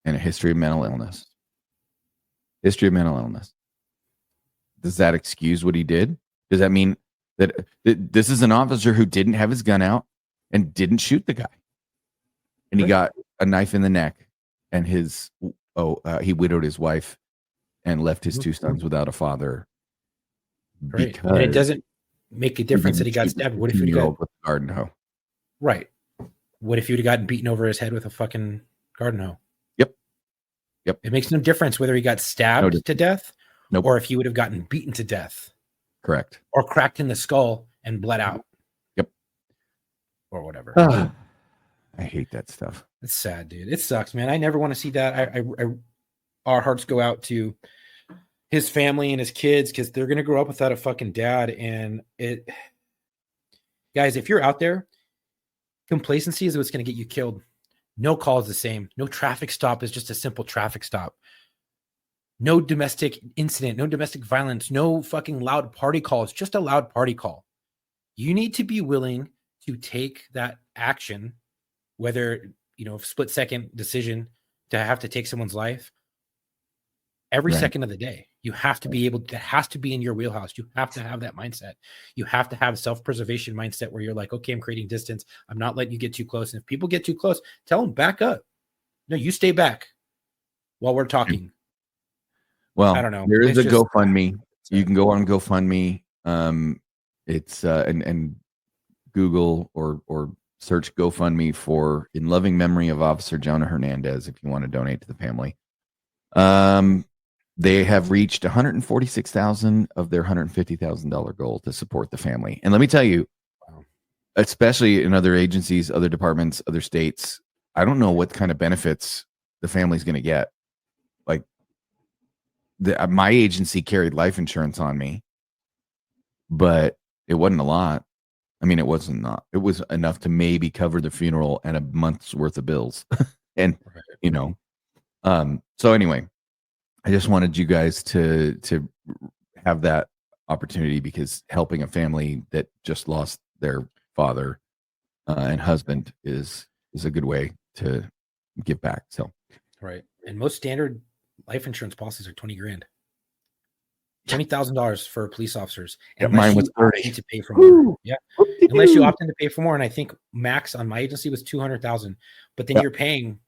and a history of mental illness. History of mental illness. Does that excuse what he did? Does that mean that this is an officer who didn't have his gun out and didn't shoot the guy? And he got a knife in the neck, and he widowed his wife and left his 2 sons without a father. Right. And it doesn't make a difference that he got stabbed. What if he got with a garden hoe? Right. What if you'd have gotten beaten over his head with a fucking garden hoe? Yep. It makes no difference whether he got stabbed to death, nope, or if he would have gotten beaten to death. Correct. Or cracked in the skull and bled out. Yep. Or whatever. I hate that stuff. It's sad, dude. It sucks, man. I never want to see that. Our hearts go out to his family and his kids, because they're gonna grow up without a fucking dad. And guys, if you're out there, complacency is what's gonna get you killed. No call is the same. No traffic stop is just a simple traffic stop. No domestic incident, no domestic violence, no fucking loud party call. It's just a loud party call. You need to be willing to take that action, whether, split second decision to have to take someone's life every second of the day. You have to be able, that has to be in your wheelhouse. You have to have that mindset. You have to have self-preservation mindset where you're like, okay, I'm creating distance. I'm not letting you get too close. And if people get too close, tell them back up. No, you stay back while we're talking. Well, I don't know. There is a GoFundMe. You can go on GoFundMe. It's and Google or search GoFundMe for In Loving Memory of Officer Jonah Hernandez if you want to donate to the family. They have reached $146,000 of their $150,000 goal to support the family. And let me tell you, especially in other agencies, other departments, other states, I don't know what kind of benefits the family's going to get. Like, my agency carried life insurance on me, but it wasn't a lot. I mean, it was enough to maybe cover the funeral and a month's worth of bills. And, so anyway, I just wanted you guys to have that opportunity, because helping a family that just lost their father and husband is a good way to give back. So, right. And most standard life insurance policies are $20,000. $20,000 for police officers. And mine was 30 to pay for more. Yeah. Unless you opt in to pay for more. And I think max on my agency was $200,000, but then you're paying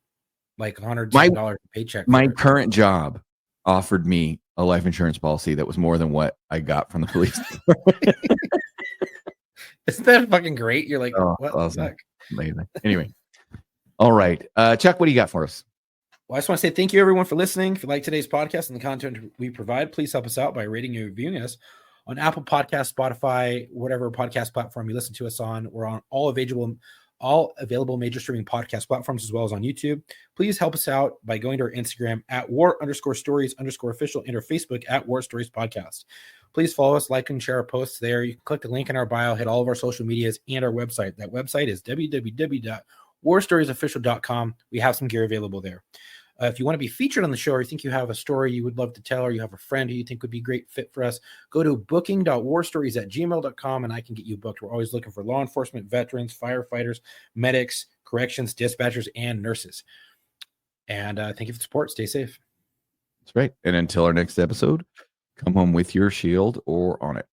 like $100 a paycheck. My current job offered me a life insurance policy that was more than what I got from the police. Isn't that fucking great? You're like, Oh, what the awesome. fuck? Amazing. Anyway, all right, Chuck, what do you got for us? Well, I just want to say thank you, everyone, for listening. If you like today's podcast and the content we provide, please help us out by rating and reviewing us on Apple Podcasts, Spotify, whatever podcast platform you listen to us on. We're on all available major streaming podcast platforms, as well as on YouTube. Please help us out by going to our Instagram at war_stories_official and our Facebook at War Stories Podcast. Please follow us, like, and share our posts there. You can click the link in our bio, hit all of our social medias and our website. That website is www.warstoriesofficial.com. We have some gear available there. If you want to be featured on the show, or you think you have a story you would love to tell, or you have a friend who you think would be a great fit for us, go to booking.warstories@gmail.com and I can get you booked. We're always looking for law enforcement, veterans, firefighters, medics, corrections, dispatchers, and nurses. And thank you for the support. Stay safe. That's right. And until our next episode, come home with your shield or on it.